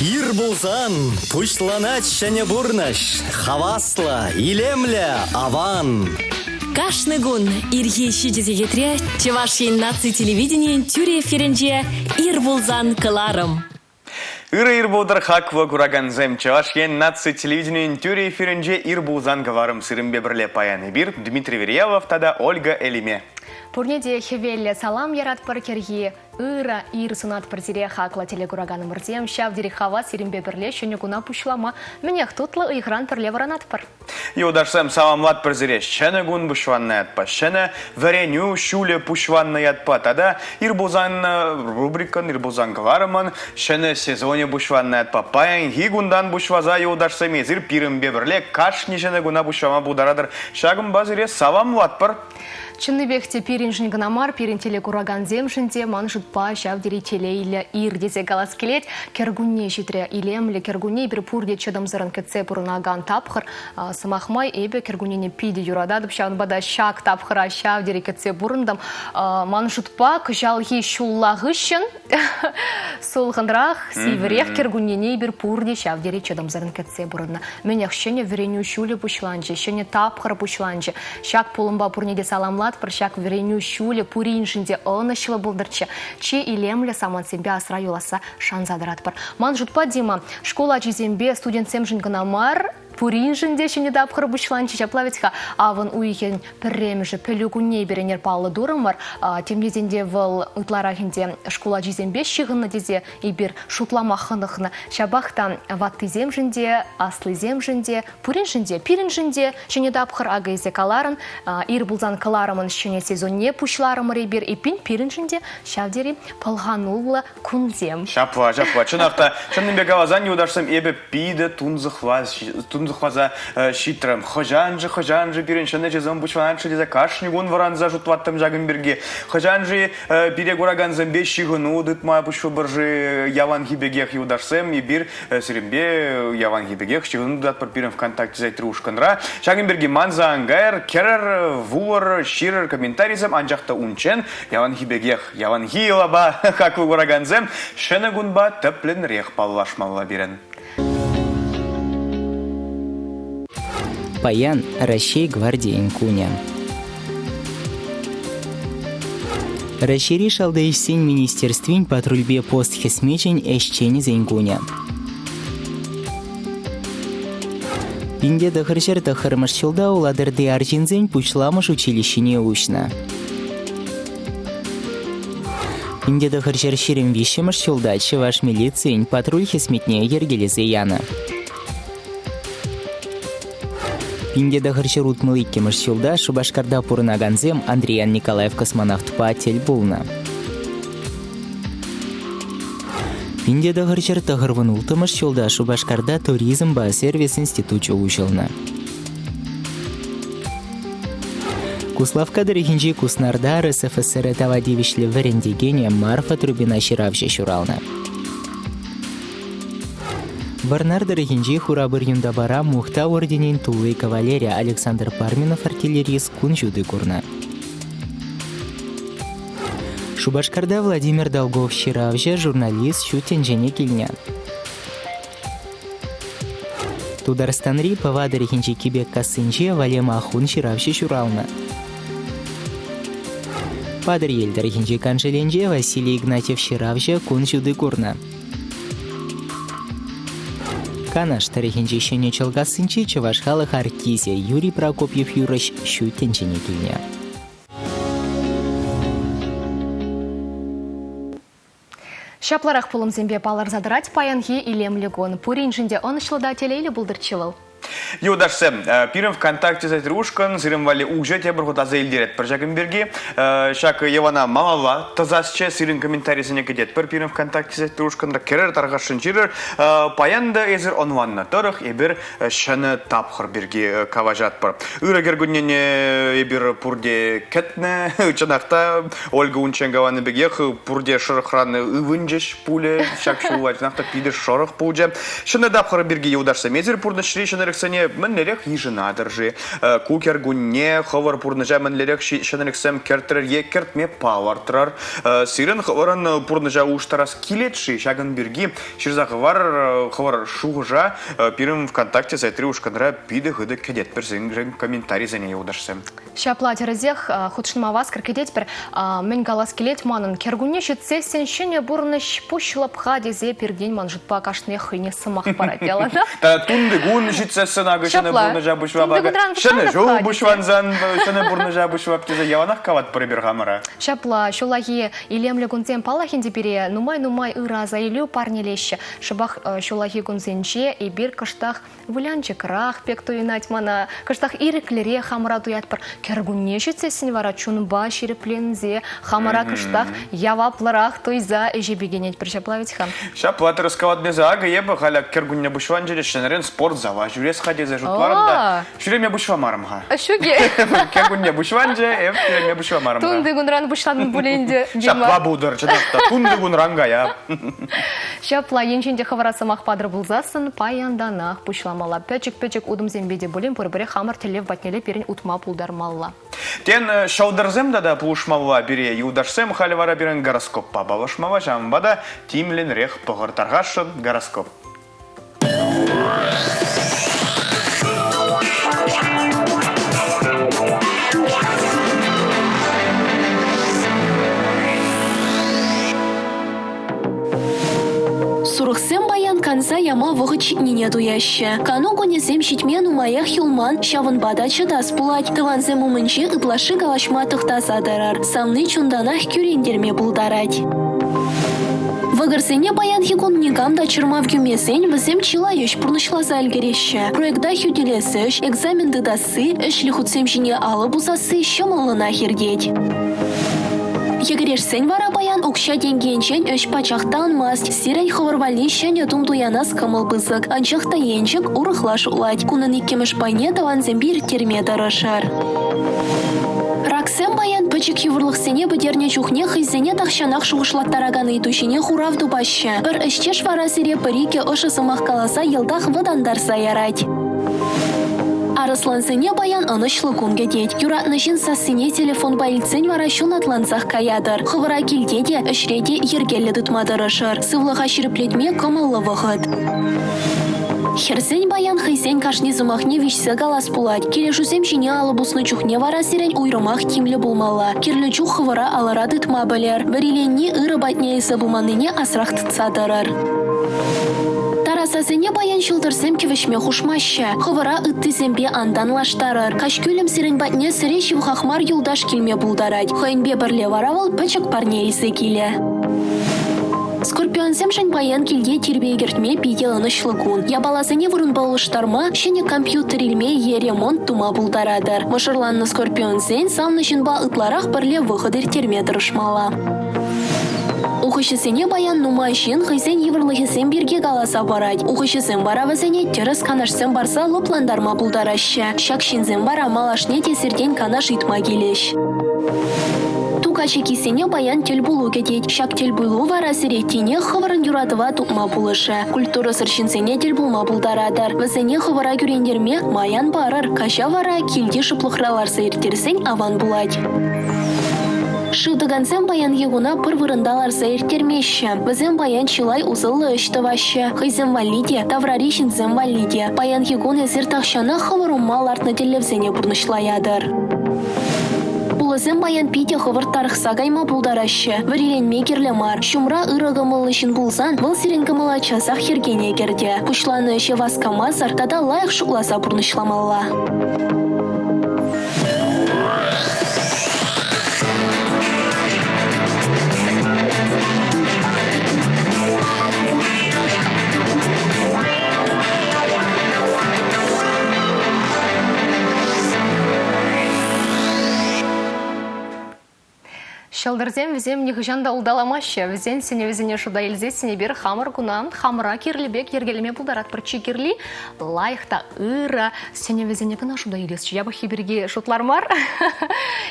Ир булзан, пушланач және бурнаш, хавасла, илемля, аван. Кашны гун ирге шидезегетре Чевашин наци телевидение тюре ференже ир булзан кыларым. Ир булдар хаква кураганзем Чевашин наци телевидение тюре ференже ир булзан кыларым сырымбе бірле паяны бир Дмитрий Верьявов тада Ольга Элиме. Пурнеде хевелле салам ярат паркерги, ира ир сунат партире хакла телегураганым рзем, шав дирихава сиримбе бірле шөне гуна пушлама, менех тутлы игран пірле варанат пар. Юдашсам саламлат партире шөне гун бушванны атпа, шөне вареню шуле пушванны атпа, тада ир булзан рубрикан, ир булзан кыларымын, шөне сезоне бушванны атпа, паян гигундан бушваза юдашсам езір пирімбе бірле кашни шөне гуна бушвама бударадыр, шагым базире саламлат пар. Чынны бехте пирин жынганамар, пирин телекураган земшінде, маншыт па, шавдери телейлі ир десе галас келет, кергунне житре илемлі, кергунне бір пурде чыдым зырын кетсе пұрынаган тапқыр, самахмай эбе кергуннене пиде юрададып, шавын бада шак тапқыра шавдери кетсе бұрындым, маншыт па, күжалги шуллағышын, солғынрақ, сиверех кергуннене бір пурде шавдери чыдым зырын кетсе бұрынна. Менех шене вереню шуле пушланжы, шене тапқыр пушланжы, шак пулымба пурнеде саламла прощак вереню шуле пуриншинде онышылы булдырчы. Че илемле саман сембе асра юласа шанзадырат бар. Ман жутпа Дима, школа чизембе студент семжин гынамар, пуриншинде шене дапқыр бушланчы чаплавецха, аван уйхен пірремжі пілігуне беренер палы дурымар, темнезенде выл ұтларахинде школа чизембе шығынны дезе ебір шутламақынықны шабақтан ватты земжінде, аслы земжінде, пуриншинде, пириншинде шене дапқыр агайзе каларын, ир булзан каларымын шене сезонне пушларымыр ебір епин пириншинде шавдери пылғанулы күнзем. Шапва. Чынақта, чыннымбе гавазан юдашсам ебі пиді тунзықваза шитрым. Хожанжы пириншіне жезім бұчвананшы дезе кашнигун варанза жұтваттым жағын бірге. Хожанжы пире гураган зімбе шиғыну дытма бұшу біржі яван хибегех юдашсам ебір сірімбе яван хибегех шиғыну датпыр пирин ВКонтакте зайтыры ушқынра. Жағын бірге манза аңғайыр, керір, вуыр, ширір комментарийзем анжақта унчен яван хибегех, яван хилаба, как вы гураганзем, шені гунба тіплін рех паллашмалла берін. Паян Рощей гвардии Инкуня. Расшири шалда ишсень министерствин патрульбе пост хесмечень эшчени за Инкуня. Пинде дохаршер дохармаш шылда уладырды аржинзень пучламыш училищене ушна. Пинде дохаршер ширим вишемаш шылда чеваш милицейн патруль хесметне ергелезе яна. Пинде дохаршер утмылыккемаш шылда шубашкарда пурынаганзем Андреян Николаев космонавт патель булна. Пинде дохаршер тахырвын ултымаш шылда шубашкарда туризм ба сервис институт учылна. Куславка дырыхинжи куснарда РСФСР тавадивишле варендегене Марфа Трубина ширавше шурална. Варнар дырыхинжи хурабыр юндабара мухта орденин тулы кавалерия Александр Парменов артиллерист кун жуды курна. Шубашкарда Владимир Долгов ширавже журналист шутен жене килня. Тударстанри павадырыхинжи кибек касынже Валема Ахун ширавше шурална. Падыр елдырыхинжи канжеленже Василий Игнатьев ширавже кун жуды курна. Канаш тарихинчи шене чалгасынчи чавашхалық артизе Юрий Прокопьев юрыш шутенчене килня. Шапларах пулым зембе палар задырать паянхи илемлі гон. Пуринжінде онышлыда телейлі бұлдырчывыл. Юдашсем, пирым ВКонтакте зайтрушкан, сирым вали уже те бірғыт аза елдерет бір жағын берге. Шак евана мамала, тазасче сирым комментарийсіне кедет. Бір пирым ВКонтакте зайтрушкан, керер тарғашын жирер, паянда езір онванна тұрық, ебір шыны тапқыр берге каважат бір. Үрі кергіннене ебір пұрде кетне, чынақта Ольга Унченгаваны бегех, пұрде шырықраны ывынжеш пуле, шак шулай, чынақта пиді шырық пулже. Шыны тапқыр берге юдашсем, езір пұрды шри шынырық сене менлерек ежинадыржи. Кукергунне ховар пурныжа менлерек шенерексем кертерге кертме павартрар. Сирен ховаран пурныжа уштарас килетши шаган бирги. Ширзахвар ховар шугжа пирим ВКонтакте сайтри ушканра пиде хыды кедет персен комментарий за ней удашсем. Шапла терезех худшнма вас кркедет пер мен галас келет манын кергунне шитсе сеншене бурныш пушлап хадизе пердень манжытпа кашне хыне сымах парадела. Та тунды гун житсе сынагы шене бурныжа бушвабага. Шене жол бушванзан шене бурныжа бушвабтезе яванах кават прибергамара. Шапла шулаги илемле гунзен палахинде пере нумай ыраза илю парнелеще. Шабах шулаги гунзенче и бир кыштах вылянчик рах пек туйнать мана. Кыштах иреклере хамара туят пар кергунне шитсе синвара чунба ширеплензе хамара кыштах явапларах туйза эжебегенет пер шапла ведь хам. Шапла раскават незага ебы халя кергунне бушванжеле шенерен спорт зала жюрес хадезе жутларында. Шуреме бушвамарымга. А шуге? Кергунне бушванже эп шуреме бушвамарымга. Тунды гунран бушланын буленде. Шапла будар чадакта тунды гунранга я. Шапла енченде хавараса махпадыр булзасын паянданах пушламала. Печек удымзен беде булен пурбере хамар телев батнеле перен утма пулдармалла. Тен шаударзем да пулушмалла бире юдашсем халивара бирен гороскоп пабалашмава жамбада тимлен рех погартаргашын гороскоп. Сурықсем баян канса яма вғыч нене дуяще. Кану гонезем щитмен умаях юлман шавын бада чыдас пулать. Тыванзем умынче ыплашы галашма тыхтаса дарар. Самны чунданах кюрендерме булдарать. Вăгăрсене баян хикун негамда чырмав кюмесен вăсем чила еш пурнышласа älгереще. Проекта хютилесеш, экзамен дыдасы, эшлі хутсем жіне алы бузасы шымылына хергеть. Егерешсен вара баян укша денгенчен өш пачақтан маст. Сирен ховарвали шәне тум туянас кымыл бызык. Анчақта енчік урықлаш улать. Кунын иккемеш пайне таван зембир терме дарашар. Раксем баян пычык ювырлықсене бідерне чухне хызене тақшанақ шуғышлаттараганы тушине хурав башы. Бір ішчеш вара сире пырике ұшы сымақ каласа елдақ выдандарса ярать. Арыслансене баян анышлы кунге деть. Юратнышын сассыне телефон байлицен вара шун атлансах каядыр. Хывыра келдеде, үшреде ергелі дытмадырышыр. Сывлыға шириплетме кымылы вғыд. Херсен баян хызен кашни зымахне вишсе галас пулать. Келешусем жіне алыбусны чухне вара сирен уйрымах тимлі булмала. Керлі чух хывыра алыра дытма білер. Біреленне ыры батне есі булманыне асрақ тытсадырыр. Тарасасыне баян шылдырсем кевішме хушмашы. Хывыра ыттызембе андан лаштарыр. Кашкөлім сирен батне сире шивхахмар юлдаш келме булдарать. Хайнбе бірле варавыл пычык парне есі келе. Скорпионсем шын баян келге тербегертме пиделаны шлыкун. Ябаласыне вырын балыштарма, шыне компьютерилме еремонт тума булдарадыр. Мышырланны скорпионсен самнышын ба ытларах бірле выходыр терме дырышмала. Ухышысыне баян нумайшын хызен еврлыхысен бірге галаса барать. Ухышысен бара вазене теріс канашсен барса лопландарма булдарашы. Шакшинзен бара малашне тесерден канаш итма келеш. Тукачекисене баян тел булу кетет. Шак тел булу вара сиреттине хывырын юратыва тупма булышы. Культура сыршинсене тел булма булдарадар. Вазене хывыра күрендерме маян барыр. Каша вара келде шыплықралар сайыртерсен аван булать. Шыдыгансем баян егуна пыр вырындалар сайыртермеші. Вазем баян чилай узылы ыштывашы. Хызем валиде, тавраришинзем валиде. Баян егун эзір тақшана хывырумма лартны телевзене бурнышлаядыр. Булызем баян пите хывыр тарықса гайма булдарашы. Вариленме керлемар. Шумра ырыгымылышын булзан, бұл сиренгымыла часақ хергене керде. Пушланы эше васкамазар, тада лайық шукласа бурнышламалла. Шалдырзем візем нехыжанда улдаламашы. Візен сене візене шуда елзе сене бір хамыр кунан хамыра кирлібек ергелеме бұлдарат бір чекерли лайықта ыра сене візене кына шуда елесші. Ябы хиберге шутлар мар.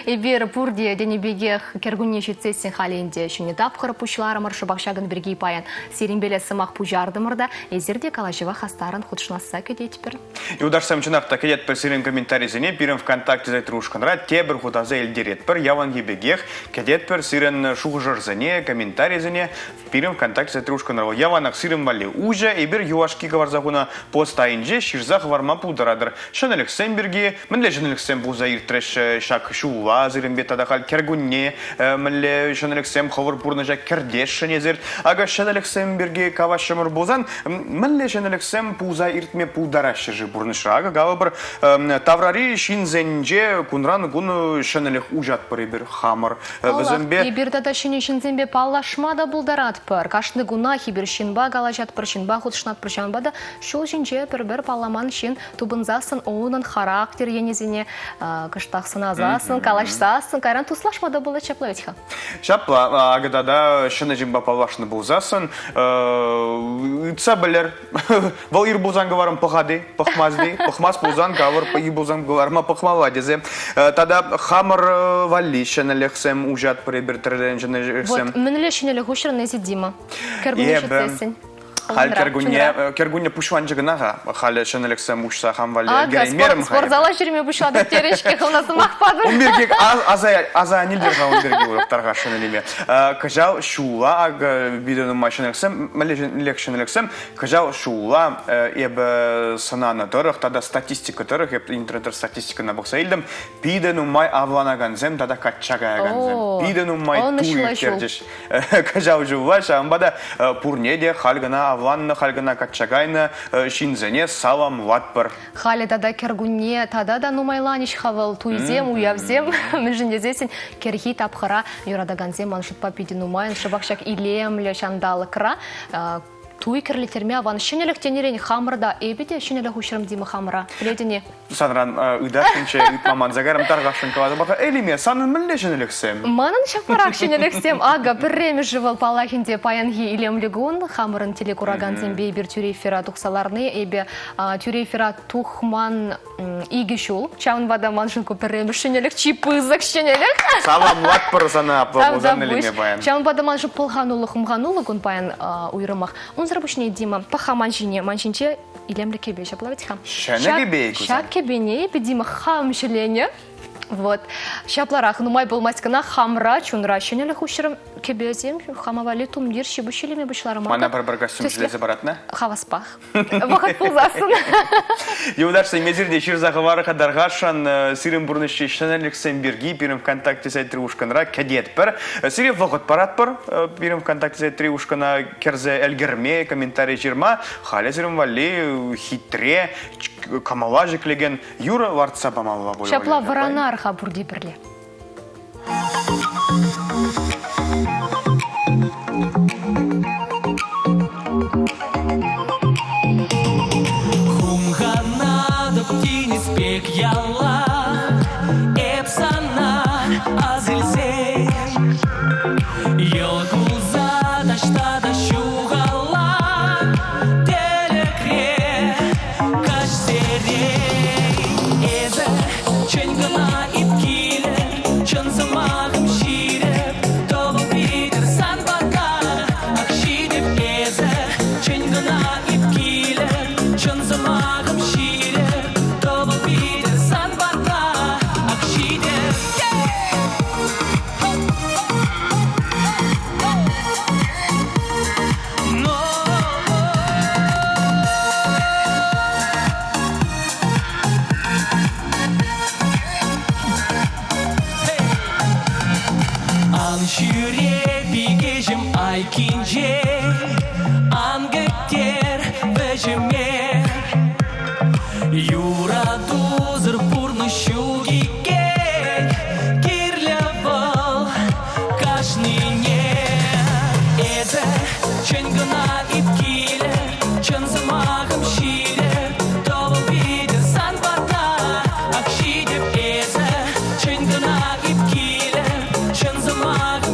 Ебір пурде денебеге кергунне жетсесен халенде шыне тапқыр пушлары маршы бақшағын бірге паян. Серенбеле сымақ пужардымырда езерде калашыва хастарын худшнаса кедет бір. И ударсам чынақта кедет бір серен комментарийзіне бірім ВКонтакте зайтрушқанра тебір худаза елдерет бір яван ебегех кедет бір серен шуғжырзіне комментарийзіне бірім ВКонтакте зайтрушқанра яванақ серен вали уже и бір юашки каварзағына постайынже ширзақ варма пулдарадыр. Шанеліксен бірге, мінле шанеліксен бұлза иртреш шак шула зірін бет адақал кергунне, мінле шанеліксен қовыр бұрны жа кердеш шанезір. Ага шанеліксен бірге кавашымыр бұлзан, мінле шанеліксен пулза иртме пулдарашы жы бұрныша. Ага гава бір таврари шинзенже кунран күн шанелік ұжат бір бір хамыр. И бір дада шыне шинзенбе паллашма да бұлдарат бір. Кашны гуна хибір шинба галажат бір шинба худшнат бір шанбада. Шул шинже бір палламан шин тубынзасын оунын характер енезіне кыштақсын азасын, калашсасын. Кайран туслашмада бұлы чапла өтіға? Чапла, агадада шыны жимба паллашны бұлзасын. Үтса білер. Вал ир бұлзан гаварым пұхады, пұхмазды. Пұхмаз бұлзан гавар ир бұлзан гаварыма пұхмаладезе. Тада хамыр валли шынелексем ұжат бір тірден шынелексем. Вот, мінілі шынелі ғушыр нezi Дима. Кәргүні шетсесін. Хал кергунне пушванчыгынаға, хал шынелексем ұшса хамвали гереймерім хай. Спортзала жүрме бұшады терешке қылнасы мақпады. Умберге аза нилдерға умберге ұрықтарға шынелеме. Кажал шула видеоныма шынелексем, мәлек шынелексем, кажал шула ебі сананы тұрық, тада статистика тұрық, еб интернет статистиканы бұқса елдім, пиденумай авланаганзем, тада качагаганзем. Пиденумай туй кердеш. Кажал жула, шамбада пурнеде халгана авланны халгана качагайны шинзене салам ватпыр. Хали тада кергунне, тада да нумайланиш хавал туйзем, уявзем, мүжіндезесін керхи тапқыра юрадаганзем маншытпа пиди нумайын, шыбақшак илемлі шандалы кыра, туй керлитерме аван шынелік тенерен хамырда, эбеде шынелік ұшырым деймі хамыра, біледіне? Санран үйдашынче үтмаман загарым тарғашын кавады бақа, әліме, санын мүлде шынеліксем? Манын шақпарақ шынеліксем, ага, бірреме жывал палахінде паянги илемлігін, хамырын телекураганзем бейбір тюрейфера тұқсаларны, эбе тюрейфера тұхман игі шул, чаун вада маншынку бірреме шынелік, чипызық шынелік. Салам ватпыр саны аплабузан әліме баян. Чаун вада маншын пылғанулы, хымғанулы күн паян уйрымақ. Зрабушне Дима, паха маншинче илемле кебе шаплавить хам. Шане кебе Шак кебене, Дима хам шелене. Вот. Шапларах, ну май был маскана хамра, чунра, шенеле хушером кебезем, хамавали тумдир, шибушилеме бушларма. Мана бір костюм железе баратна? Хаваспах. Вахат пулзасын. Еударшы мезірде ширзағы варыға дарғашан сирен бұрнышче шенеліксен біргі, бірім ВКонтакте сайт ушканра кәдет бір. Сирен вағыт парат бір, бірім ВКонтакте сайт ушкана керзе әлгерме, комментарий жирма, халі сирен вали, хитре, камала жеклеген, юра вартса бамалла болу. Шапла варанар хабурди бірле. Хумгана доптини спек яла, эпсана азельзе, йогуза даштада шугала, телекре каштерей, эзе ченгана ипкиле, чонзамагым ширеп, тобу питер санбарка, акшидеп эзе ченгана ипкиле, чонзамагым ширеп, тобу питер санбарка, акшидеп. Anşire bigejim aykince, angekter vejime, yura duzır purnu şugike, kirleval kaşnine, eze çengana ipkile, çenzamağım şire, tolu bidir sanbarda, akşidep eze çengana ipkile, çenzamağım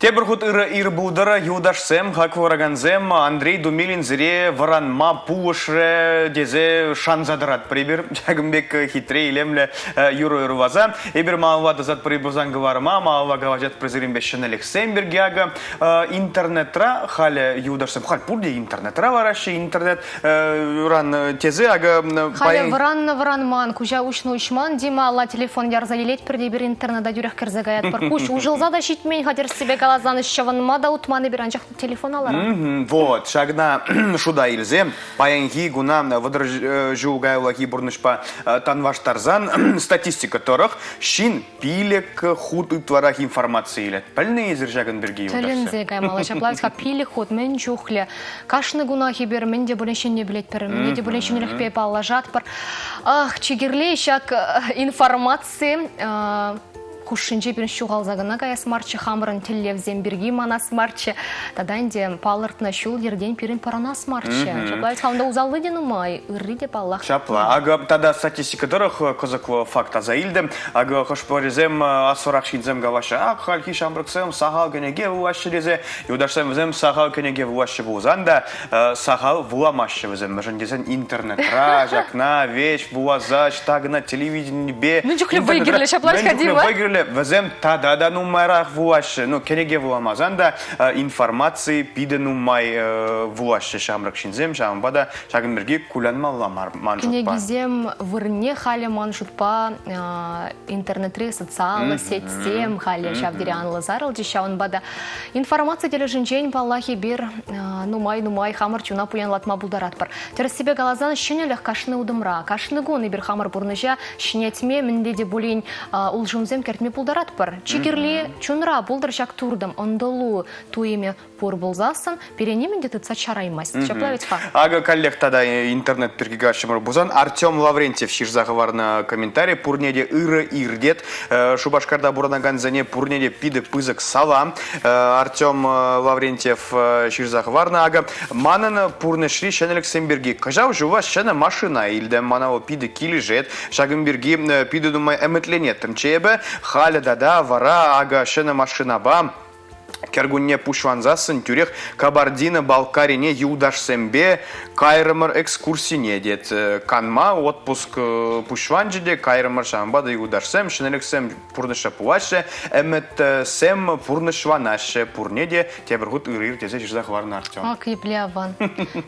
Тебір худ ир булдыра юдашсем, хак вораганзем, Андрей Думилин зіре варанма пуышре дезе шанзадырат прибір. Жагымбек хитре илемле юру ваза. Эбір маалва дазат прибузан гаварма, маалва гаважат призырим бешен Алексеем Бергяга. Интернетра халя юдашсем, халь пурде интернетра вараще, интернет ран тезе, ага... Халя варанман, кужа ушну ушман, дима алла телефон ярза елет перде бір интернета дюрях кірзагаят бар. Куш ужылза да шитмен, хатер себе калазан ищаванма да утманы бір анчақ телефон алара. Вот, шагна шуда илзе, паянги гуна выдержу гайлаки бурнышпа танваш тарзан, статистика торах, шин пилек худ и тварах информации илет. Пальные зержаган берги юдашсем. Тәлінзе гаймала, шаплайска пилек худ, мен чухле, кашны гунахи бер, мен де бүленшен не білет бір, мен де бүленшен елікпе палажат бір. Ах, чигерлей шак информации, Хушинче бирин шуғалзағына кая смарчы хамырын телевзен бірге мана смарчы. Тадан де палыртна шул ерден пирин парана смарчы. Чаплай қауында узалы ден умай, үрри деп Аллах. Шапла. Ага, тада статистика дұрық козаква факта заилдем. Ага, хошпорезем асфарах шинзем гаваша. Ақ, халки шамбрықсем, сахал кенеге вуашы дезе. Юдашсем візем сахал кенеге вуашы вузанда. Сахал вуамашы візем. Мәжін дезен интернетра, жақна, веш, вуазач, тагына, телевидение бе. Ну, жүхлі выиграли, шаплай выиграли. Везем тада нумарах вуаще, ну кенеге вуамазанда информации пиде нумай вуаще шамрак шинзем шамбада шагынберге кулянмалла манжутпа. Кенегизем вырне хали манжутпа интернетре социалы сетсем хали шавдириан лазарыл дешаун бада информация тележинжень паллахи бир нумай хамар чуна пуян латма булдарат бар. Терес себе галазан шинелях кашны удымра, кашны гон бир хамар бурныжа шинетме миндеде булин улжунзем кертме пулдарат бар. Чигерли чунра булдар шак турдам ондолу туеме пор булзасын, перенеменде тыца чараймасть. Шаплавить ха. Ага, коллег тогда интернет перегигашимыр бузан. Артем Лаврентьев ширзаговар на комментарий. Пурнеде ирдет. Шубашкарда буранаганзане пурнеде пиде пызык сала. Артем Лаврентьев ширзаговар на ага. Манан пурне шри шенелек семберги. Кажав жува шена машина. Ильде манава пиде килижет. Шагымберги пиде думай эметленет. Темчебе халя дада вара ага шена машина ба. Кергунне пушванзасын тюрех Кабардино-Балкарине юдашсембе кайрымыр экскурсине дед. Канма отпуск пушванжиде кайрымыр шамбада юдашсем, шинелексем пурныша пуаше, эмет сем пурнышванаше пурнеде тебіргут ырыр тезе жырзақ варна Артем. Ак, епляван.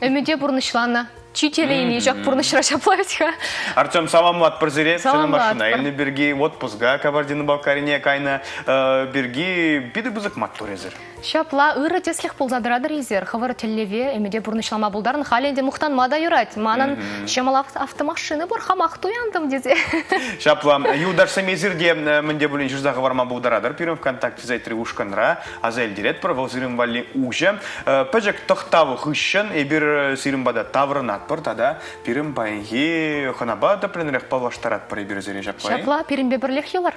Эмеде пурнышлана. Чителейли, жак пурнышра шаплавитха. Артем, саламлат прозире, шена машина. Саламлат. Эльны берги отпусга Кабардино-Балкарине кайна берги биды бузык маттурезер. Шапла ыры теслих пулзадырадыр изер. Хавар телеве, эмеде пурнышлама булдарын халенде мухтан мада юрать. Манан шамал автомашины бар хамақ туяндым дезе. Шапла, юдашсем езерде менде булин жырзағы варма булдарадыр. Пирым ВКонтакте зайтри ушканра, азель дирет пар, валзырым вали уже. Пәжек тоқтавы хыщын, эбір сирым бада таврынат пар, тада пирым байынги ханабада пленерек палаштарат пар эбір зере жапай. Шапла пиринбе бірлех елар.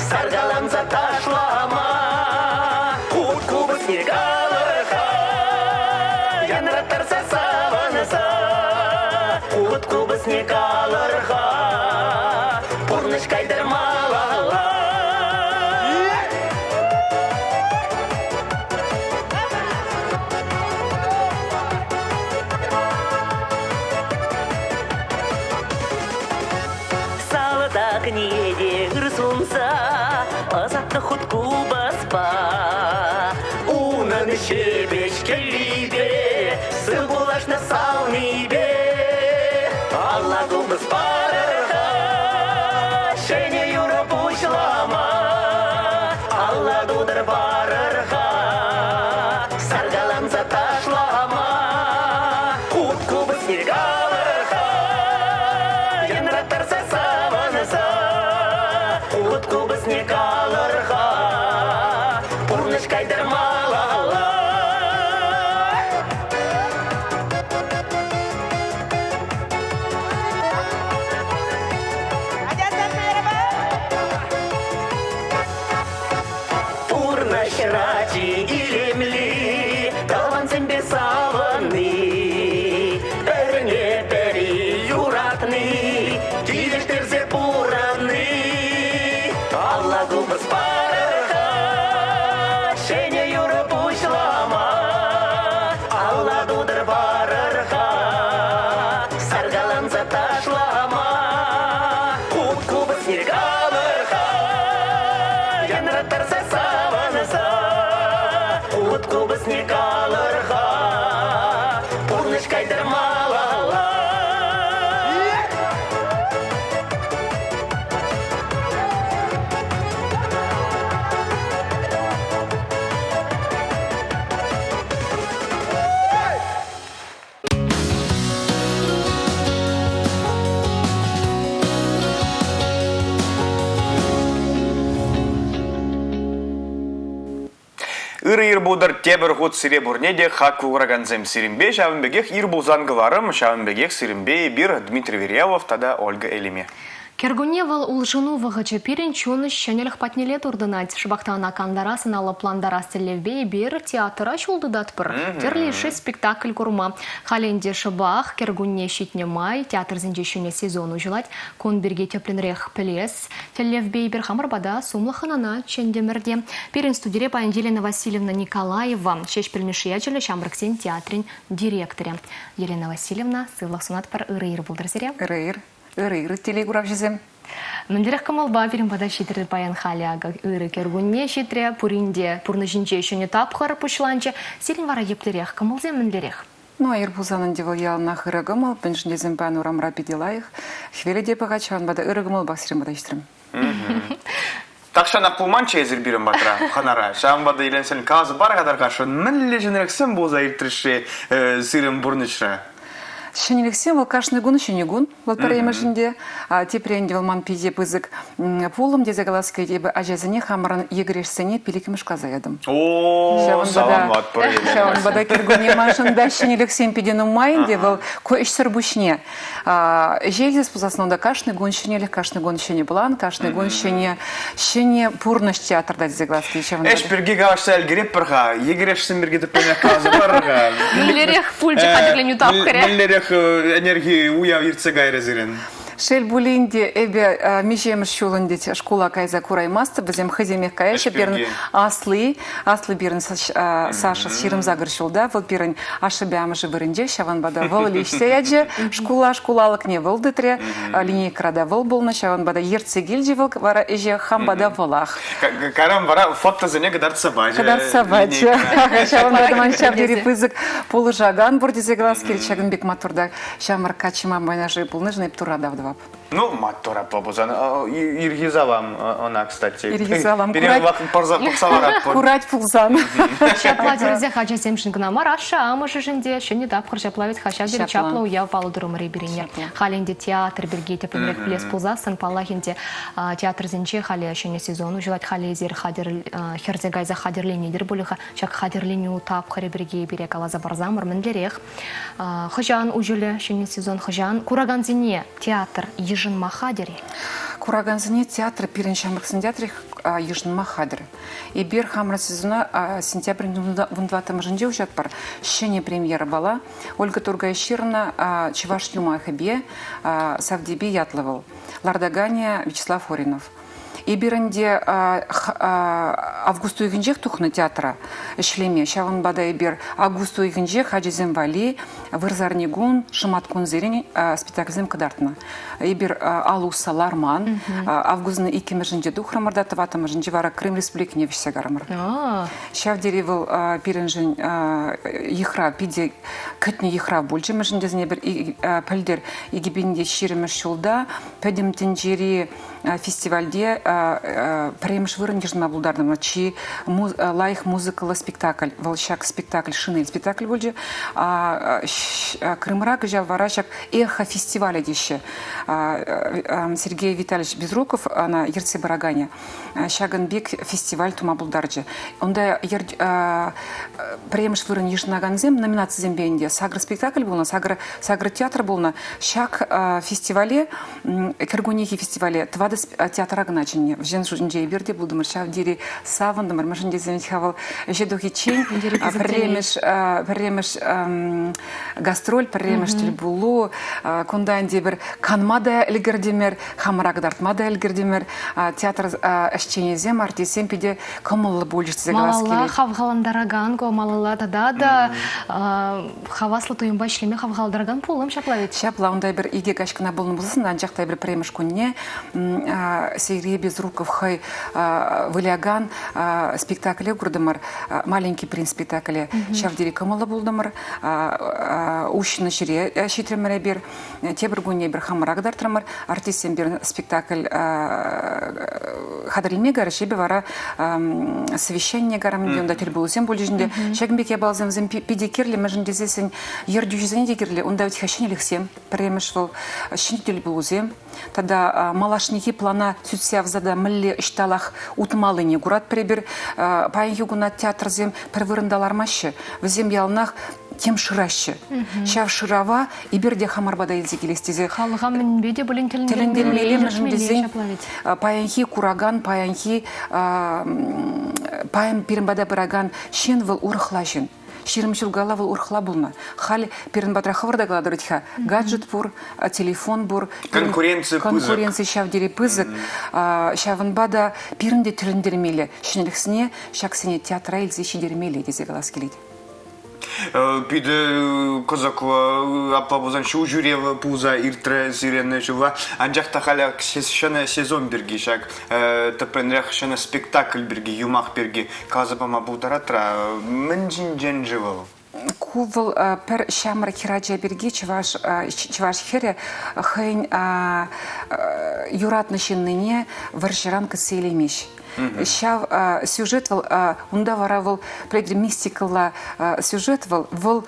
Sargalam za tašlama, kud kubas njegalaka, jan ratar sa кубыз не калырға, пурныш кайдырмалала. Салыдақ неде үрсунса, азатты хутку баспа. Унын шебеш келлибе, сыбулашны салмибе. Алла кубыз барырға, шене юрып ушлама. Алла дудыр барырға, саргаламза ташлама. Хут кубыз не калырға, янраттарса саваныза. Хут кубыз не калырға, пурныш кайдырмалала. Пурныш рачи илемли, талвансын без саваны. Біріне бірі юратны, тилештерзе пураны. Алла кубыз барырға, шене юрып ушлама. Алла дудыр барырға, саргаламза ташлама. Хут кубыз не калырға, янраттарса саваныза. Хут кубыз не калырға, пурныш кайдырмалала. Ыр-ыр будыр тебір ғуд сире бурнеде хак уғраганзем сиримбе, шавынбегех ир бузангыларым, шавынбегех сиримбе бир Дмитрий Верьявов, тада Ольга Элиме. Кергуневал улжыну вғычы пирен чуныш шәнелік патнелет ордынать. Шыбақтана кандарасын алып пландарас телевбе бир театра шулды датпыр. Терлейші спектакль курма. Халенде шыбақ, кергунне шитне май, театр зіндешіне сезону жылать. Конберге тепленрех пелес. Телевбе бир хамырбада сумлаханана чендемерде. Пирен студире паян Елена Васильевна Николаева. Шеш пельмеши ячелі шамрыксен театрин директоре. Елена Васильевна сывлах сунат пар ыр-ыр булдырсере. Ыр-ыр телегурав жезем. Мендерек камалба берем бада шитре паян халяга ыры кергунне шитре пуринде пурнышинче еще не тапхар пушланче силин вара еплерех камалзем мендерек. Ну, а ирбузанын девал я на хырыгымал, пеншін дезем паян урам рапиделаих. Хвеле де пагачан бада ырыгымал баксирем бада ishtirem. Такшана пулманча езір бірім батыра, қанара. Шамбада еленсен казы бар қадар қашы, нәлі женерексен болза иртріші сирім бұрнышыра. Шенелексем вол кашны гун шенегун вол переймешинде тепренде вол ман пиде пызык пулым дезе галаскай дебе ажазыне хамран егрешсене пиликимеш казаядым. О, саламат пырелен. Шаван бада киргуне машында шенелексем пидену майнде вол ко ишсыр бушне. Жельзес пузаснонда кашны гун шенелек кашны гун шене план кашны гун шене пурныш театрда дезе галаскай шаван. Эш берге галашса әлгереп бірға, егрешсен берге тіппене казы барға. Миллерех пульче хадерленю тапкаре. Энергии уя ирцегай резерен. Шель булинде эбе мижемш шулындет школа кайза кураймасты бізем хыземек каяшы берін аслы берін Саша сирым загыр шулда вол берін ашыбямыжы бірінде шаван бада вол лишсе яджи школалық не вол дытре линейкарада вол болны шаван бада ерце гильджи вол вара эже хам бада волах. Карам вара фотозене кадарца бача. Кадарца бача. Шаван бада маншав дери пызык полужаган бордизе глаз кирчагын бек матурда шамар качыма майнажы пулныжны птурада вдва. Ну, матура побузан. Иргизалам она, кстати. Иргизалам. Курать пулзан. Шаплатерзе хача семшингна мараша, амыжы жінде, шыне тапқыр шаплавит хаша дері чаплау я палы дұрымыры беренер. Халенде театр бірге тепленрек плес пулзасын, палахенде театр зенче хали шыне сезону жылать хали зер херзегайза хадерленедер болыға, шак хадерленю тапқыры бірге берек алаза барзамыр міндерек. Хыжан ужылы шыне сезон хыжан. Кураган зене театр ежін махадери. Кураганзыне театр пирен шамрыксын театры южный махадр. И бир хамра сезона сентябрь вундватам жинде ужат бар. Щене премьера была. Ольга Тургайширна Чеваш Юмахабе Савдиби Ятловал. Лардагания Вячеслав Хоринов. И биренде августу игенжех тухны театра шлеме. Шаван бада бир августу игенжех Хаджизем Вали Вырзарнигун Шаматкун Зерин спектакльзем кадартна. И бир Алуса Ларман августны икемеженде духрамарда тавата маженде вара Крым Республики невишсе гармар. Шав деревил пиренжен ихра пиде кытне ихра больше маженде знебер и пельдер и гибинде ширемеш шулда педем тенджери фестивальде премш вырнежна булдарным чи лайх музыкалы спектакль волшак спектакль шинель спектакль больше Крымрак жалварашак эхо фестиваля деше Сергей Витальевич Безруков на Ерце Барагане Шаганбек фестиваль тума булдарджи онда премш вырнежна ганзем номинация зембенде сагр спектакль был на сагр театр был на шак фестивале Кыргунихи фестивале твада театра гначение в женшунже берде булдымыр шав дири савындымыр машинде замечхавал жедухи чень премеш гастроль премеш тельбулу кунданде бир канмада элгердемер хамрагдартмада элгердемер театр эшченезем артисем пиде комыллы болжысы малала хавгаландараган го малала да хаваслы туйымба шлеме хавгалдараган пулым шаплавит шапла ондай бир иге кашкына болны булсын анжактай бир премеш кунне Сергей Безруков хай выляган спектакле гурдымыр маленький принц спектакле шавдери камала булдымыр ушны шире шитремере бир тебір гуне бир хамрагдар трамыр артистен бир спектакль хадриме гары шебе вара совещание гарам дионда тербулусем болжинде шагмбек ябалзем зем пидикерли мажиндезесен ердюжизен декерли онда ведь хащенелихсем премешвал щинитель булузем тогда малашники плана сүтсявзада милли ишталах утмалыни гурат пребир паянхюгуна театрзем первырындалармашы візем ялнах тем шырашы. Шав шырава и берде хамарбада илзе келестезе. Халыға мінбеде білін тіліндермелі мәжіндезен паянхи кураган, паянхи паян перімбада біраган шен выл урықлашын. Ширмшил голову урхла булна. Хали перенбатра хаварда гладрытха. Гаджет бур, телефон бур. Конкуренция шавдери пызык. Шаванбада перенде түріндермелі. Шынеліксіне шаксыне театра илзе шидермелі дезе галас келейді. Пиде козаква апа бозан шу жюрев пуза иртре сирене жува анжакта халя шена сезон бирги шак тапенрех шена спектакль бирги юмах бирги казапама бударатра менжинжен живал Кувал пер шамра кираджа берги чеваш хере хейн юратны шинныне варширанка селемиш. Шав сюжет вал унда варавал прегри мистикала сюжет вал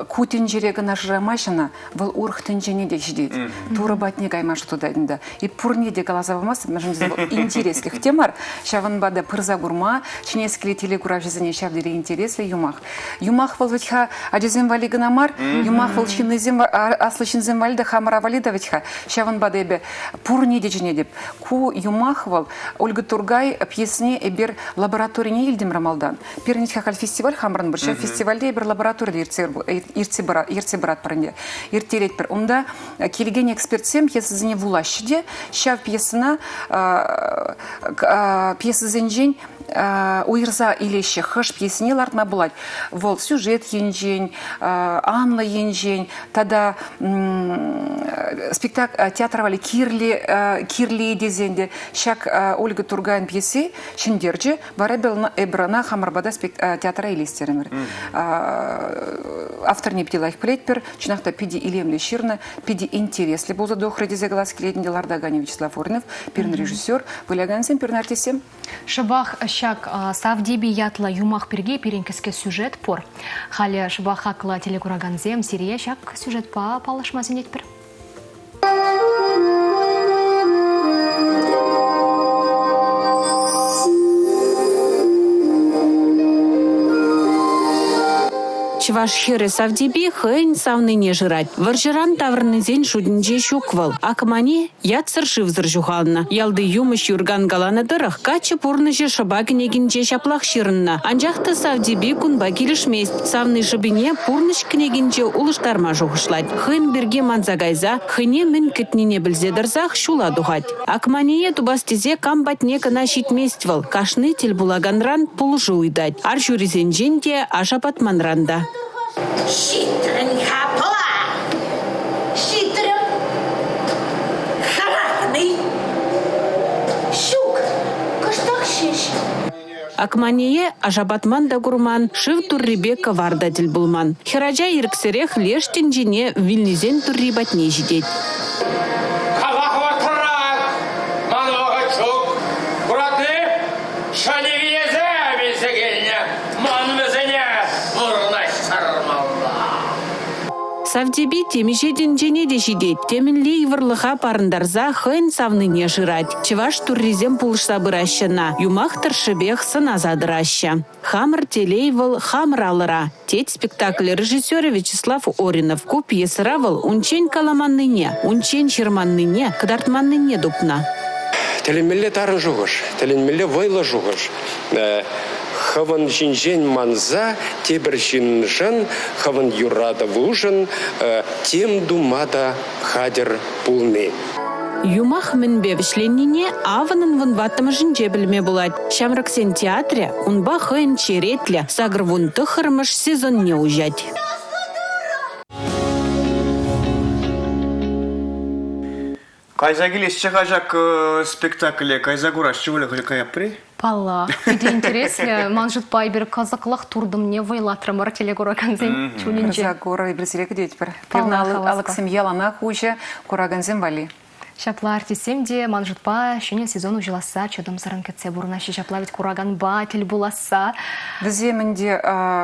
кутинжерега нажрамашина вал урхтинжене деждит тура батне гаймаш туда динда и пурне де галазавамас мәжен интересных темар шаван бада пырза гурма чинескли телегуражезене шавдери интересли юмах вал витха адезем вали ганамар юмах вал чинезем аслышинзем вальда хамара валида витха шаван бада бе пурне дежене деп ку юмах вал Ольга Тургай пьесне эбер лаборатория не илдем Рамалдан. Пернить хакаль фестиваль хамран бирше фестивальде эбер лаборатория ирце брат парне. Иртерет пер. Онда келеген экспертсем пьесызене вулашиде. Шав пьесына пьесызенжень уйрза илеще хыш пьесне лартна булать. Вол сюжет енжень, Анна енжень, тогда спектакль театровали Кирли дезенде. Шак Ольга Тургайн пьесы шиндерджи барабел эбрана хамарбада театра илистеремер. Автор не пила их плетпер, чинахта пиди илемли ширна, пиди интересли был задохра дезеглас клединде Лардагани Вячеслав Орнов, перн режиссер, вылягансем перн артисем. Шабах шак савдиби ятла юмах перге перенкеске сюжет пор. Халя шабах хакла телекураганзем сирия шак сюжет па палашмазин детпер. чеваш хере савдеби хэнь савныне жрать. Варжыран таврны зень шудинже щуквал. Акмани ятсыр шивзыр жухална. Ялды юмыш юрган галаны дырых, качы пурныжы шабагинегинже шаплах ширынна. Анжақты савдеби кунба келішмест. Савны шыбине пурныш кінегинже улыштарма жухышлать. Хэнь берге манзагайза, хэне мін кітніне білзедірзах шула духать. Акмание тубастизе камбатне кына щитмествал. Кашны телбулаганран пулжу уйдать. Аршуризенженде ашапатманранда. Щитрын хапла, щитрын харакный, щук, кыштак шиш. Акмание ажабатман да гурман, шив туррибе кавардатель булман. Хераджа ирксерех лештен жіне вильнизен туррибатне жидеть. Савдеби темешеден жене де жидеть. Темінлей вырлыха парындарза хэнь савныне жырать. Чеваш турризем пулышса быращына. Юмах тыршыбех сыназа дыраща. Хамыр телейвал, хамыр алыра. Теть спектакль режиссера Вячеслав Оринов. Куп есыравал унчень каламанныне, унчень шерманныне, кадартманныне дупна. Теленмелле тарын жуғыш, теленмелле вайлы жуғыш. Хаван жинжен манза, тебір жинжан, хаван юрада вужын, тем думада хадер пулны. Юмах мінбе вишленнине аванын вынваттымы жинже білме булать. Шамраксен театре унба хын черетле, сагр вун тыхырмыш сезонне ужать. Кайза келесче кажак спектакле, кайза кураш чывылы каяпри? Палла. Иде интересле, манжыт пайбер казаклах турдым не вайлатырмар телегураганзен чунинже. Казакура и брезерек детпер. Пирнал Алексем Ялана хуже кураганзен вали. Шаплар тесемде манжытпа шене сезон ужиласа, чудом саранкетсе бурнаши шаплавить кураган батель буласа. Веземінде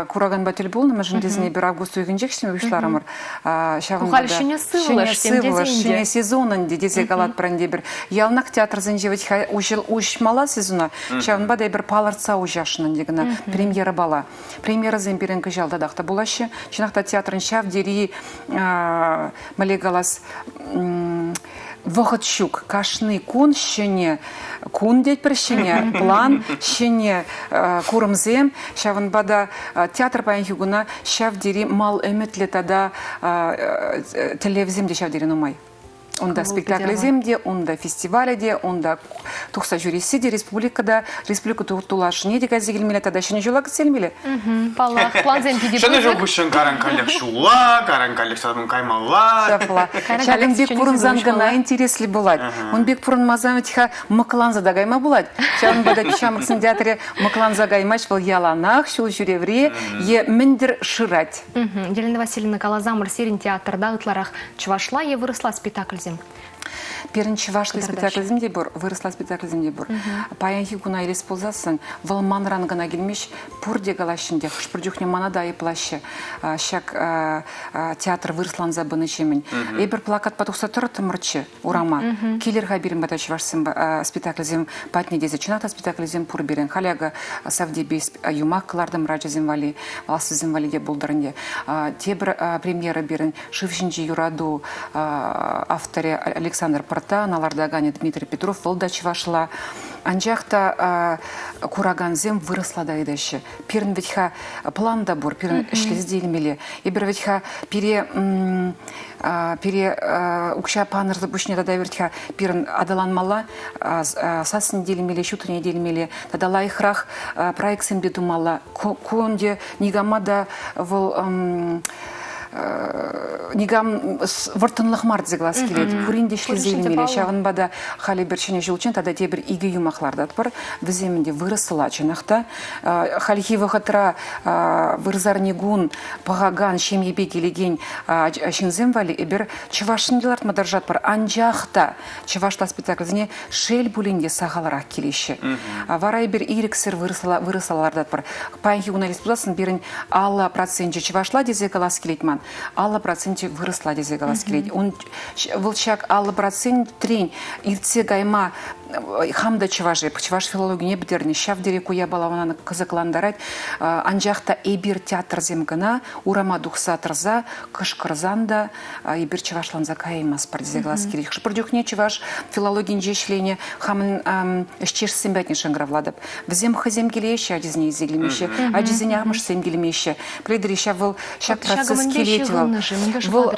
кураган батель бул, нама жындезіне бір август уйгенжекшіне вышларамыр. Кухаль шене сывылаш, шене сезонынде дезе галат пранде бір. Ялнақ театр зенжевать ужил ушмала сезона, шавынбада бір паларца ужашынан дегіна премьера бала. Премьера зен беренгі жалдадақта булашы. Шынақта театрын шав дери малегалас вохот щук, кашны кун, щене кун деть прощения, план, щене курымзем, шавын бада театр паян хюгуна, шав дери мал эметле тада телевизем де шав дери нумай. Онда спектакль земде, онда фестиваледе, онда тухса жюриси республика тулашыне де гази келмеле, тада шыны жолак селмеле. Паллах, план земде де Шыны жол бұшын каранкалек шула, каранкалек садым каймалла. Шалым бек пұрын зангана интересли болад. Он бек пұрын мазам тиха мықлан задагайма болад. Шалым бада пишамықсын театре мықлан загаймаш был яланах, шул жюревре, е міндір шырать. Елена Васильевна Калазамыр серин театрда ытларах чувашла е выросла спектакль. Первенче вашли спектакль земде бор, выросла спектакль земде бор. Паян хигуна или сползасын, волман рангана гельмеш, пурде галащинде, шпурдюхне манада и плаще. Шак театр вырослан забыны чемень. Эбер плакат потухса тұрыты мұрчы, урама. Киллер хабирин батач вашсын спектакль зем патне дезе чината спектакль зем пур берен. Халяга савдеби юмак кылардым раджа земвали, аласы земвали де болдарынде. Тебір премьера берен, шившинчи юраду авторе Александр Парта, налардагане Дмитрий Петров, Волдач вашла. Анжақта кураганзем выросла да едеші. Перін ветха план да бор, перін шлездельмеле. Ебір ветха пере укша панырды бұшне да вертха перін адаланмала, сасын делмеле, шутыне делмеле, тадала ихрах проектсен бедумала. Конде нигамада вол нигам вортынлық март глаз келеді. Пуринде шлезелмеле. Шағын бада хали бершіне жылчын, тада тебір игі юмақларды атпыр. Віземінде вырысыла чынақта. Халихи вақытыра вырзар негун, пағаган, шемебе келеген шынзем вали, ебір чывашын делард мадаржат бар. Анжақта чывашла спектакльзіне шел бұлінде сағаларақ келеші. Вара ебір ирексір вырысаларды атпыр. Пайынхи уналис бұласын берін алла процентче чывашла дезе галас келетман. Алла проценте выросла дезе галас келет. Он волчак алла процент трень ирце гайма хамда чыважи, чываш филология не бдерни, шав дереку я балавана кызыкландарать, анжахта эбир театр земгана, урама духса тырза, кышкырзанда, эбир чывашланза кайымас пардизе глаз кирих. Шпырдюхне чываш филология нжешлене, хамын ищеш симбятни шангравладып. Взем хазем келеше, адизне изеглемеше, адизене амыш сем келемеше. Пледери шав был, шав процесс келетивал. Был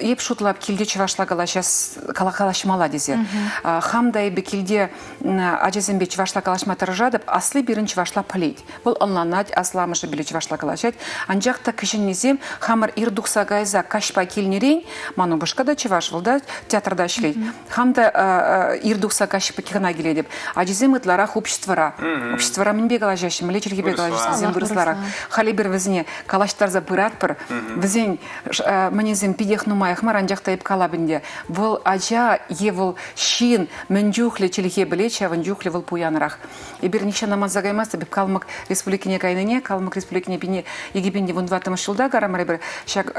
еп шутлап келде чывашла галашас калакалашмала дизе. Хамда эбе келде адизембе чывашла калашма тыржадып, аслы бирин чывашла палейт. Был онланать, асламышы биле чывашла калашать. Анжақта кішіннезем хамыр ирдукса гайза кашпа келнерен, ману башкада чываш да, театрда ішлейт. Хамда ирдукса кашпа кихана келедіп. Адизем ытларах обществора. Обществора мінбе калашашым, лечерге бе калашашым, зем вырысларах. Хали бір візіне калаштарза бұратпыр, візен мінезем пидех нумайық мар анжақта еп калабінде. Выл ажа евыл шин мінжухлі челге білече, вінжухлі выл пуянырах. И бір неше намаз загаймасы, біп калмық республикіне кайныне, калмық республикіне біне егебенде вон 20 жылда гарамары бір шак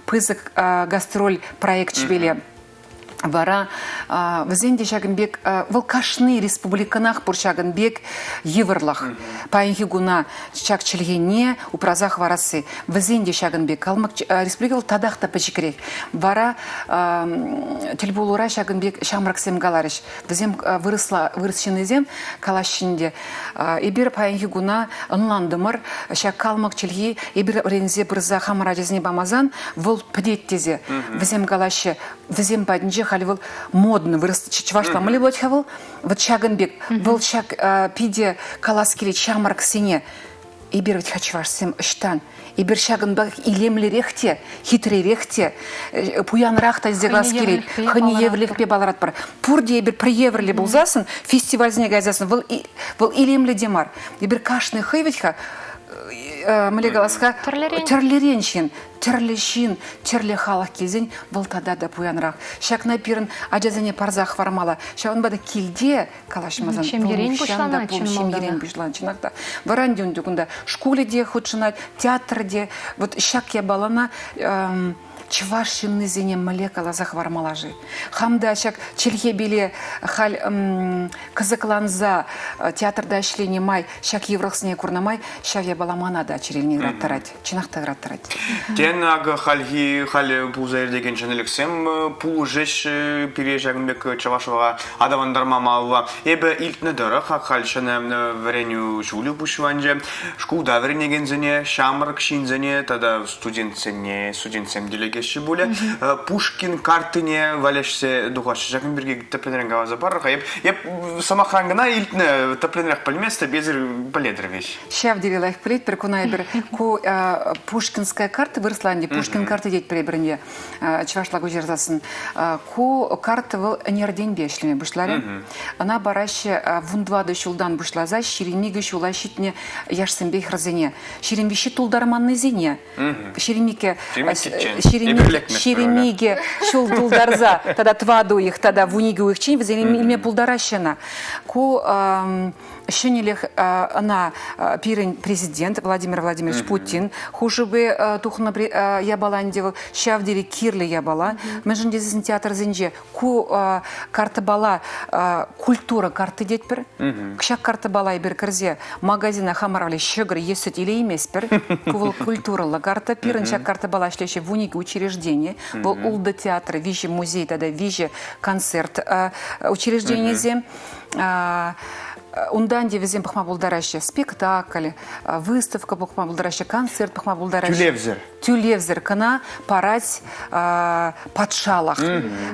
пызык гастроль проект шбеле. Вара візенде шагынбек выл кашны республиканах бұр шагынбек еврлах. Пайынхи гуна шак чілгене упразах варасы. Візенде шагынбек калмық республикал тадақта пәчікірек. Вара тілболура шагынбек шамраксем галарыш. Візем вырысшынызем калашынде. Ебір пайынхи гуна ынландымыр шак калмық чілге ебір рензе бірза хамарадезіне бамазан выл пдеттезе. Візем галашы, візем бадынже хали был модный, вырос чувашла малибот хавал, вот шагенбек, был шаг пиде каласкили чамарк сине, и бир ведь хачваш сем штан, и бир шагенбек илемли рехте, хитрый рехте, пуян рахта зегласкили, хани евлев пебалрат пар, пурди бир приеврли был засын, фестиваль снега засын, был илемли демар, и бир кашный хывитха, Малегаласка терлереншин, терлешин, терлехалах келзен был тада да пуянрах. Шак напирын аджазане парзах вармала. Шак он бада килде калашмазан. Шемгерен бушлана, шемгерен бушлана. Чинакта варандион дюкунда школе де худшинать, театр де. Вот шак я балана чывашшынны зене молекала захвармалажы. Хамда шак челге биле халь кызыкланза театрда işлене май, шак еврахсыне курнамай, шак я баламана да череліне граттарать, чинақта граттарать. Тен ага халь пузайыр деген чынеліксем пул жеш пережагынбек Чавашова адавандарма малва. Эбі илтні дыры халь шыны вареню жулю пушванже, шкулда варенеген зене, шамрак шинзене, тада студентсем делеге Шибуля, Пушкин картыне валяшсе духашы жақын бірге тәпленерін ғаваза бар. Еп самахрангына илтіне тәпленерік пәлместі безір пәледір веш. Шав дерелайық пәлет, бір күнай бір ку пушкинская карта вырысланде, Пушкин карты дейт бірінде чывашлагу жерзасын. Ку карты выл әнерден бешлеме бұшлары. Ана барашы вундвады шулдан бұшлаза, шеремегі шула шитіне яшсынбей хырзене. Шерембеші тулдарманны зене. Шеремеге шул дулдарза, тогда тваду их, тогда в униге их чин, взяли имя пулдаращина. Ку шенелех она пирень президент Владимир Владимирович Путин, хужебе тухна ябаландевал, шавдери кирли ябала, межендезин театр зенже, ку карта бала культура карты детпер, кшак карта бала и беркерзе, магазина хамаравли щегр есет или имеспер, кувал культура лагарта пирень, шак карта бала шлещи в униге учреждение, был улда театр, виже музей, тогда виже концерт учреждение зем, Унданде везем пахмабулдараща спектакль, выставка пахмабулдараща, концерт пахмабулдараща. Тюлевзер. Тюлевзер, кана парать подшалах.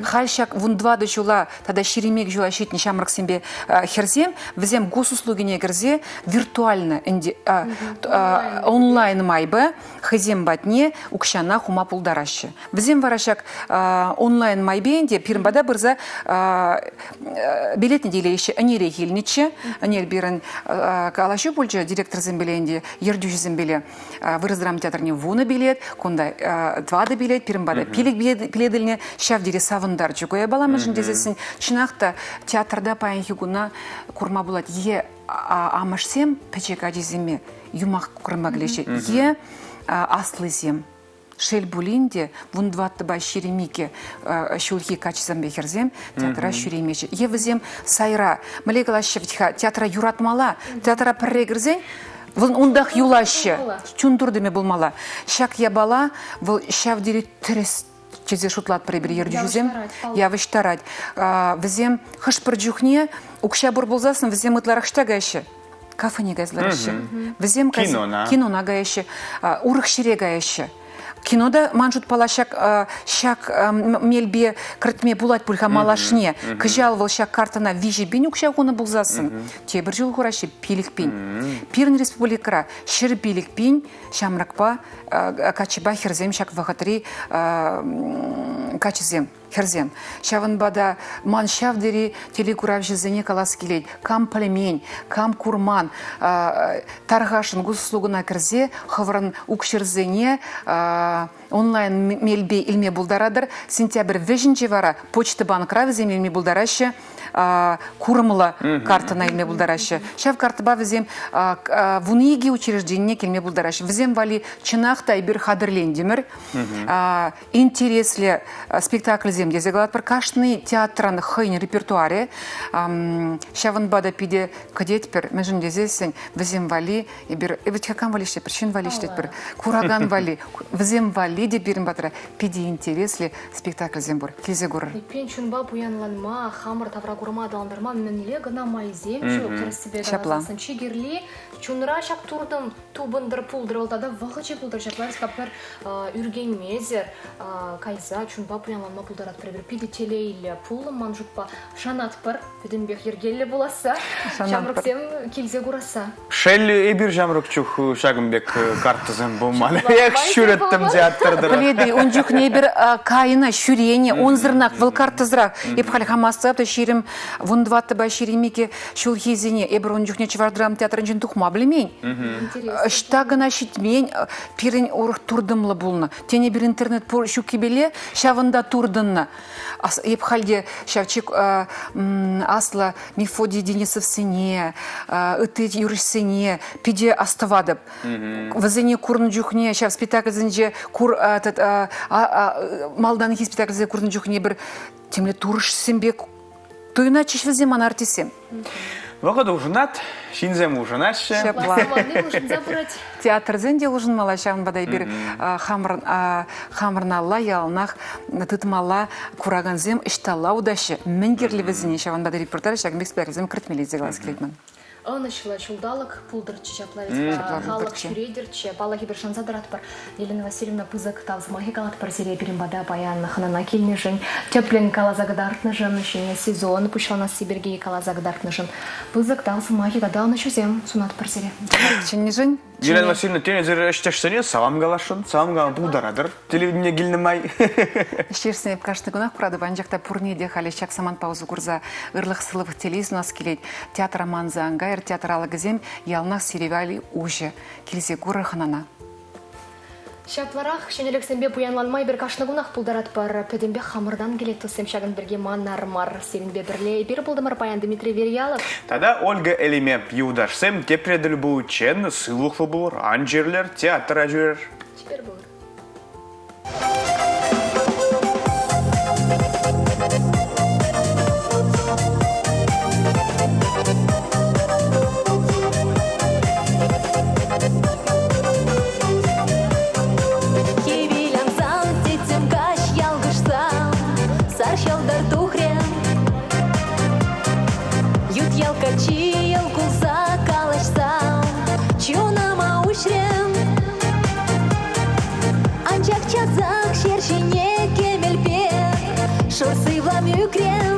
Хальшак вундва дочула, тогда шеремек жула щитни шамрак себе херзем, везем госуслуги не герзе, виртуально, онлайн майбе, хазем батне, укшана хума пулдараща. Везем варащак онлайн майбенде, пирмбада бырза билет неделе еще они рехильниче, Анель Бирен Калашу Пульча, директор Зембеленди, Ердюш Зембеле, выраздрам театр не вуна билет, кунда двада билет, пирмбада пилик биледельне, шавдири савандарчуку. Я была между дезесен чинахта театрда паянхигуна курма булат е амашсем печека деземе юмах курмаглеше е аслызем. Шель булинде вун дваттыба ширемике шулхи качызам бехерзем театра шуремечи. Евзем сайра млегалашевтха театра юратмала, театра прегерзен вун ундах юлаще. Чундурдыме булмала. Шак ябала вул шавдири трес чезе шутлат пребир ердюзем. Я выштарать. Взем хашпырджухне укша бурбулзасын взем ытларахштагайше. Кафе не газларыще. Взем кино нагайше. Урых ширегайше. Кинода манжут пала шак мельбе крытме булат пульха малашне. Кыжал вол шак картана вижи бин укша гуна булзасын. Тебір жыл хураши пилик пин. Пирн республикара шыр пилик пин шамракпа качыба херзем шак вахатри качызем. Херзем. Шаван бада ман шавдери телекурав жизни калас келей. Кам племень, кам курман, таргашын гуслугuna кірзе, хавран укшерзене онлайн мельбе илме булдарадыр. Сентябрь вежінче вара почта банкра візем илме булдарашы, курмыла картына илме булдарашы. Шав картыба візем вуниги учреждение келме булдарашы. Візем вали чынақтай бір хадырлендемір. Интереслі спектакль Дезегалат пар кашны театран хыйн репертуаре. Шаван бада пиде кадет пер межин дезесен везем вали и бир ведь какам вали ще причин вали ще пер кураган вали везем вали де бирин батра пиде интересли спектакль зембур кизегур. Пенчунба буянланма хамыр тавра курма даландарма менле гына майзем чу керсебе галасан чигерли чунра шак турдым тубындыр пулдырылда да вахычы пулдыр шаклар скапер үрген мезер кайза чунба буянланма пулдыр пребір пиде телейлі пулым манжутпа шанат пар пиденбек ергелі боласа шамрыксем келзе кураса. Шель эбир жамрык чух шагымбек картызым болмалы. Як шүреттім театрдыр. Пледи, он жух небір кайына шүрені, он зырнақ выл картызырақ. Епхал хамасапты ширим вундватты ба ширимеке шул хезіне. Эбір он жух не чывардырам театрын жын тухма білемейн. Штагына шитмейн пирин орық турдымлы болны. Тене бір интернет шу кебеле шавында турдынна. Епхалде шавчик асла Мефодий Денисов сыне, ыты юрыш сыне, пиде аставадып. Вазыне курн жухне, шав спектакль зінже кур малдан хи спектакль зінже курн жухне бір темле турыш сымбек. Туйна чиш вазем ан артисем. Вағыды ұжынат, шинзем ұжынатшы. Театр зенде ұжынмала шағын бадай бір хамырнала, ялнақ, тұтмала, кураганзем, іштала удашы. Мінгерлі візіне шағын бадай репортары шағын бекспекізем күртмелі зеғалас келетмін. Анышыла чулдалык пулдырчы чаплавец халык шүредерче балаги бір шанзадырат бар Елена Васильевна пызык тавзымахи калат бар серия беримбада баян ханана келнежин теплен калазагдартныжын шене сезон пушлана сибирге калазагдартныжын пызык тавзымахи гадалны шузем сунат бар серия Ченнежин Елена Васильевна тенезер эштешсене салам галашын, салам галан пулдарадыр. Телевидение гилнемай. Шерсіне кашны гунах құрады банжақта пурнеде халі шак саман паузу күрза ырлық сылывық телез у нас келейд. Театр манза ангайр, театр алығызем, ялнақ серевали уже. Келзе көрі ханана. Шапларах шенелексембе буянланмай бір кашны гунах пулдарат бар пөдембе хамырдан келет тусем шагын бірге маннармар сенбе бірле бір бұлдымыр баян Дмитрий Верьялов. Тада Ольга Элиме юдашсем тепреділ бұл чен, сылуқлы бұл, анжерлер, театр ажурер. Теперь бұл. Шорсы в ламю крем